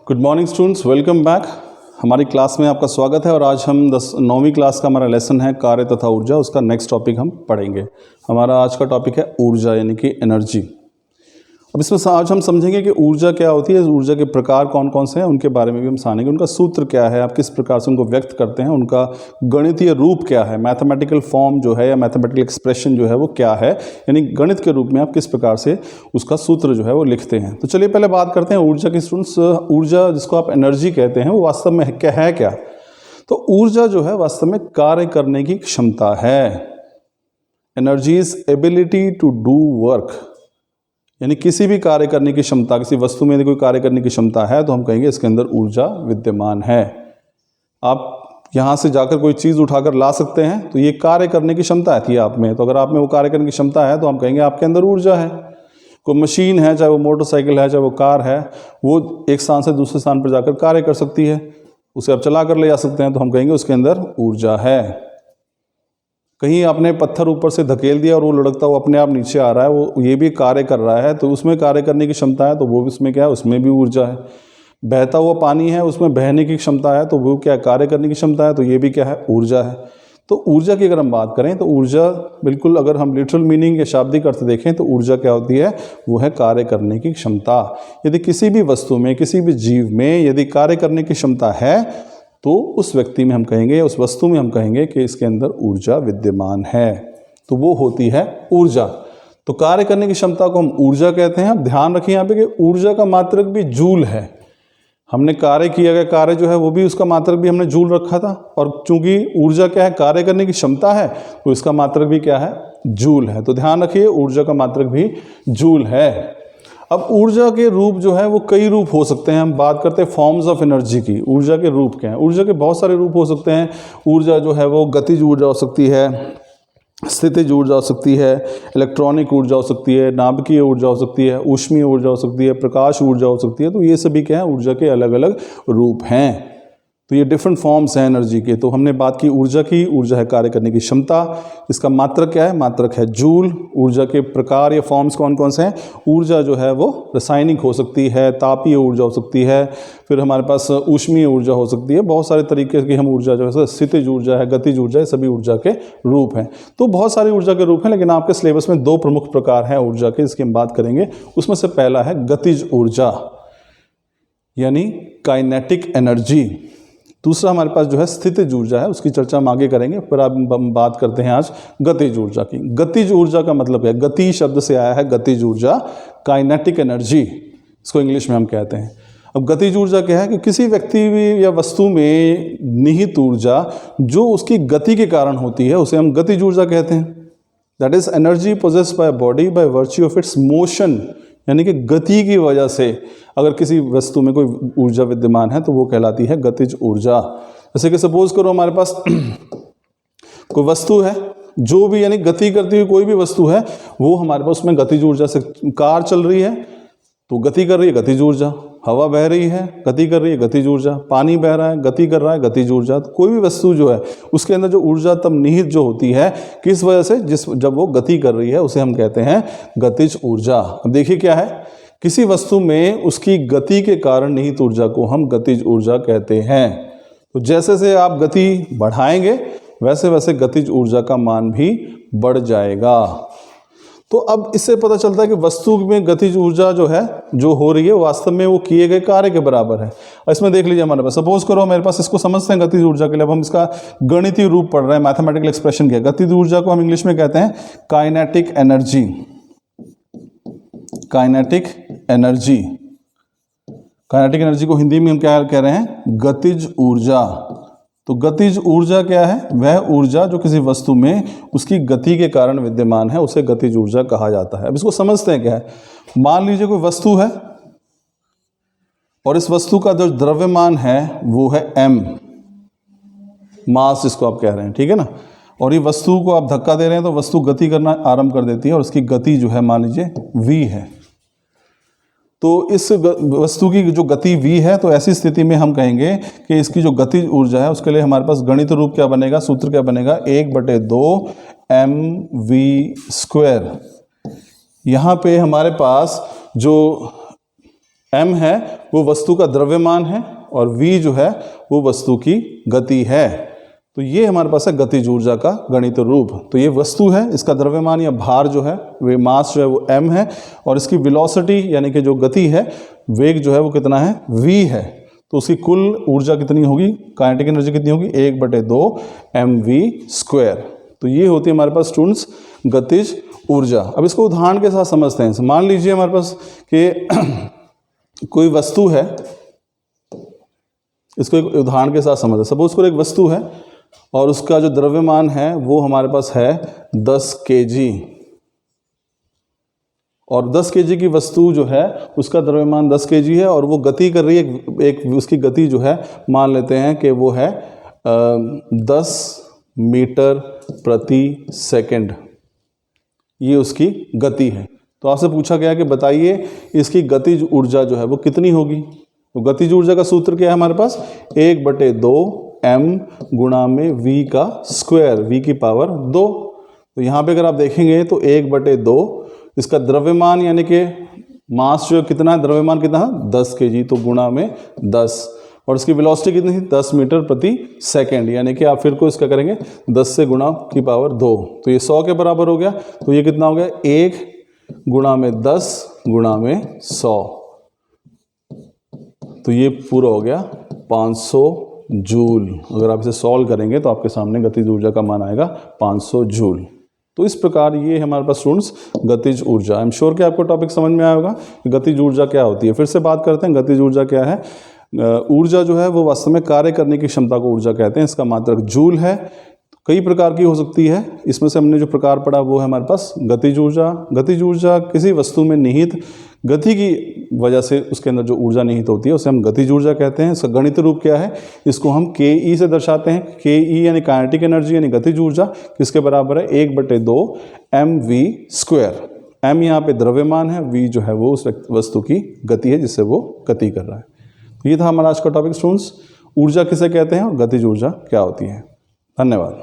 Good morning students, welcome back. हमारी class में आपका स्वागत है और आज हम 9वीं क्लास का हमारा लेसन है कार्य तथा ऊर्जा। उसका नेक्स्ट टॉपिक हम पढ़ेंगे। हमारा आज का टॉपिक है ऊर्जा यानी कि एनर्जी। अब इसमें आज हम समझेंगे कि ऊर्जा क्या होती है, ऊर्जा के प्रकार कौन कौन से हैं, उनके बारे में भी हम जानेंगे। उनका सूत्र क्या है, आप किस प्रकार से उनको व्यक्त करते हैं, उनका गणितीय रूप क्या है, मैथमेटिकल फॉर्म जो है या मैथमेटिकल एक्सप्रेशन जो है वो क्या है, यानी गणित के रूप में आप किस प्रकार से उसका सूत्र जो है वो लिखते हैं। तो चलिए पहले बात करते हैं ऊर्जा की। स्टूडेंट्स, ऊर्जा जिसको आप एनर्जी कहते हैं वो वास्तव में है क्या? तो ऊर्जा जो है वास्तव में कार्य करने की क्षमता है। Energy is ability to do work, यानी किसी भी कार्य करने की क्षमता, किसी वस्तु में यदि कोई कार्य करने की क्षमता है तो हम कहेंगे इसके अंदर ऊर्जा विद्यमान है। आप यहाँ से जाकर कोई चीज़ उठाकर ला सकते हैं तो ये कार्य करने की क्षमता थी आप में। तो अगर आप में वो कार्य करने की क्षमता है तो हम कहेंगे आपके अंदर ऊर्जा है। कोई मशीन है, चाहे वो मोटरसाइकिल है, चाहे वो कार है, वो एक स्थान से दूसरे स्थान पर जाकर कार्य कर सकती है, उसे आप चला कर ले जा सकते हैं, तो हम कहेंगे उसके अंदर ऊर्जा है। कहीं आपने पत्थर ऊपर से धकेल दिया और वो लुढ़कता हुआ अपने आप नीचे आ रहा है, वो ये भी कार्य कर रहा है, तो उसमें कार्य करने की क्षमता है, तो वो उसमें क्या है, उसमें भी ऊर्जा है। बहता हुआ पानी है, उसमें बहने की क्षमता है, तो वो क्या कार्य करने की क्षमता है, तो ये भी क्या है, ऊर्जा है। तो ऊर्जा की अगर हम बात करें तो ऊर्जा बिल्कुल, अगर हम लिटरल मीनिंग या शाब्दिक अर्थ देखें तो ऊर्जा क्या होती है, वो है कार्य करने की क्षमता। यदि किसी भी वस्तु में, किसी भी जीव में यदि कार्य करने की क्षमता है तो उस व्यक्ति में हम कहेंगे, उस वस्तु में हम कहेंगे कि इसके अंदर ऊर्जा विद्यमान है, तो वो होती है ऊर्जा। तो कार्य करने की क्षमता को हम ऊर्जा कहते हैं। अब ध्यान रखिए यहाँ पे कि ऊर्जा का मात्रक भी जूल है। हमने कार्य किया गया कार्य जो है वो भी, उसका मात्रक भी हमने जूल रखा था, और चूंकि ऊर्जा क्या है, कार्य करने की क्षमता है, तो इसका मात्रक भी क्या है, जूल है। तो ध्यान रखिए ऊर्जा का मात्रक भी जूल है। अब ऊर्जा के रूप जो है वो कई रूप हो सकते हैं। हम बात करते हैं फॉर्म्स ऑफ एनर्जी की। ऊर्जा के रूप क्या हैं? ऊर्जा के बहुत सारे रूप हो सकते हैं। ऊर्जा जो है वो गतिज ऊर्जा हो सकती है, स्थितिज ऊर्जा हो सकती है, इलेक्ट्रॉनिक ऊर्जा हो सकती है, नाभिकीय ऊर्जा हो सकती है, ऊष्मीय ऊर्जा हो सकती है, प्रकाश ऊर्जा हो सकती है। तो ये सभी क्या है, ऊर्जा के अलग अलग रूप हैं। तो ये डिफरेंट फॉर्म्स हैं एनर्जी के। तो हमने बात की ऊर्जा की। ऊर्जा है कार्य करने की क्षमता। इसका मात्रक क्या है, मात्रक है जूल। ऊर्जा के प्रकार या फॉर्म्स कौन कौन से हैं? ऊर्जा जो है वो रासायनिक हो सकती है, तापीय ऊर्जा हो सकती है, फिर हमारे पास ऊष्मीय ऊर्जा हो सकती है। बहुत सारे तरीके की हम ऊर्जा जो है, स्थितिज ऊर्जा है, गतिज ऊर्जा है, सभी ऊर्जा के रूप हैं। तो बहुत सारी ऊर्जा के रूप हैं, लेकिन आपके सिलेबस में दो प्रमुख प्रकार हैं ऊर्जा के, जिसकी हम बात करेंगे। उसमें से पहला है गतिज ऊर्जा यानी काइनेटिक एनर्जी। दूसरा हमारे पास जो है स्थितिज ऊर्जा है, उसकी चर्चा हम आगे करेंगे। पर अब हम बात करते हैं आज गतिज ऊर्जा की। गतिज ऊर्जा का मतलब है, गति शब्द से आया है गतिज ऊर्जा, काइनेटिक एनर्जी इसको इंग्लिश में हम कहते हैं। अब गतिज ऊर्जा क्या है कि किसी व्यक्ति या वस्तु में निहित ऊर्जा जो उसकी गति के कारण होती है, उसे हम गतिज ऊर्जा कहते हैं। That is energy possessed by body by virtue of its motion, यानी कि गति की वजह से अगर किसी वस्तु में कोई ऊर्जा विद्यमान है तो वो कहलाती है गतिज ऊर्जा। जैसे कि सपोज करो हमारे पास कोई वस्तु है जो भी, यानी गति करती हुई कोई भी वस्तु है, वो हमारे पास उसमें गतिज ऊर्जा से, कार चल रही है तो गति कर रही है, गतिज ऊर्जा। हवा बह रही है, गति कर रही है, गतिज ऊर्जा। पानी बह रहा है, गति कर रहा है, गतिज ऊर्जा। तो कोई भी वस्तु जो है उसके अंदर जो ऊर्जा तब निहित जो होती है, किस वजह से, जब वो गति कर रही है, उसे हम कहते हैं गतिज ऊर्जा। अब देखिए क्या है, किसी वस्तु में उसकी गति के कारण निहित ऊर्जा को हम गतिज ऊर्जा कहते हैं। तो जैसे से आप गति बढ़ाएंगे वैसे वैसे गतिज ऊर्जा का मान भी बढ़ जाएगा। तो अब इससे पता चलता है कि वस्तु में गतिज ऊर्जा जो है, जो हो रही है, वास्तव में वो किए गए कार्य के बराबर है। इसमें देख लीजिए हमारे पास, सपोज करो मेरे पास, इसको समझते हैं गतिज ऊर्जा के लिए। अब हम इसका गणितीय रूप पढ़ रहे हैं, मैथमेटिकल एक्सप्रेशन किया। गतिज ऊर्जा को हम इंग्लिश में कहते हैं kinetic energy. Kinetic energy, kinetic energy को हिंदी में हम क्या कह रहे हैं, गतिज ऊर्जा। तो गतिज ऊर्जा क्या है, वह ऊर्जा जो किसी वस्तु में उसकी गति के कारण विद्यमान है, उसे गतिज ऊर्जा कहा जाता है। अब इसको समझते हैं क्या है। मान लीजिए कोई वस्तु है और इस वस्तु का जो द्रव्यमान है वो है m, मास जिसको आप कह रहे हैं, ठीक है ना। और ये वस्तु को आप धक्का दे रहे हैं तो वस्तु गति करना आरंभ कर देती है और उसकी गति जो है मान लीजिए v है। तो इस वस्तु की जो गति v है, तो ऐसी स्थिति में हम कहेंगे कि इसकी जो गतिज ऊर्जा है उसके लिए हमारे पास गणित रूप क्या बनेगा, सूत्र क्या बनेगा, 1/2 mv²। यहाँ पे हमारे पास जो m है वो वस्तु का द्रव्यमान है और v जो है वो वस्तु की गति है। तो ये हमारे पास है गतिज ऊर्जा का गणित रूप। तो ये वस्तु है, इसका द्रव्यमान या भार जो है वे मास जो है वो m है और इसकी वेलोसिटी यानी कि जो गति है, वेग जो है वो कितना है, v है। तो उसकी कुल ऊर्जा कितनी होगी, काइनेटिक एनर्जी कितनी होगी, 1/2 mv²। तो ये होती है हमारे पास स्टूडेंट्स गतिज ऊर्जा। अब इसको उदाहरण के साथ समझते हैं। मान लीजिए हमारे पास कि कोई वस्तु है, इसको एक उदाहरण के साथ समझते हैं। सपोज को एक वस्तु है और उसका जो द्रव्यमान है वो हमारे पास है 10 kg और 10 kg की वस्तु जो है उसका द्रव्यमान 10 kg है और वो गति कर रही है, एक उसकी गति जो है मान लेते हैं कि वो है 10 मीटर प्रति सेकंड, ये उसकी गति है। तो आपसे पूछा गया कि बताइए इसकी गतिज ऊर्जा जो है वो कितनी होगी। तो गतिज ऊर्जा का सूत्र क्या है हमारे पास, 1/2 m गुणा में v का स्क्वायर, v की पावर 2। तो यहाँ पे अगर आप देखेंगे तो 1/2 इसका द्रव्यमान यानी कि मास जो कितना है, द्रव्यमान कितना है 10 kg, तो गुणा में 10 और इसकी वेलोसिटी कितनी थी 10 मीटर प्रति सेकंड, यानी कि आप फिर को इसका करेंगे 10 से गुणा की पावर 2, तो ये 100 के बराबर हो गया। तो ये कितना हो गया 1 गुणा में 10 गुणा में 100, तो ये पूरा हो गया 500 जूल। अगर आप इसे सॉल्व करेंगे तो आपके सामने गतिज ऊर्जा का मान आएगा 500 जूल। तो इस प्रकार ये हमारे पास स्टूडेंट्स गतिज ऊर्जा। आई एम श्योर कि आपको टॉपिक समझ में आया होगा कि गतिज ऊर्जा क्या होती है। फिर से बात करते हैं गतिज ऊर्जा क्या है। ऊर्जा जो है वो वास्तव में कार्य करने की क्षमता को ऊर्जा कहते हैं। इसका मात्रक जूल है। कई प्रकार की हो सकती है, इसमें से हमने जो प्रकार पढ़ा वो है हमारे पास गतिज ऊर्जा। गतिज ऊर्जा किसी वस्तु में निहित गति की वजह से उसके अंदर जो ऊर्जा निहित होती है उसे हम गतिज ऊर्जा कहते हैं। इसका गणित रूप क्या है, इसको हम ke से दर्शाते हैं। ke यानी काइनेटिक एनर्जी यानी गतिज ऊर्जा, किसके बराबर है 1/2 mv²। m यहाँ पे द्रव्यमान है, v जो है वो उस वस्तु की गति है जिससे वो गति कर रहा है। तो ये था हमारा आज का टॉपिक स्टूडेंट्स, ऊर्जा किसे कहते हैं और गतिज ऊर्जा क्या होती है। धन्यवाद।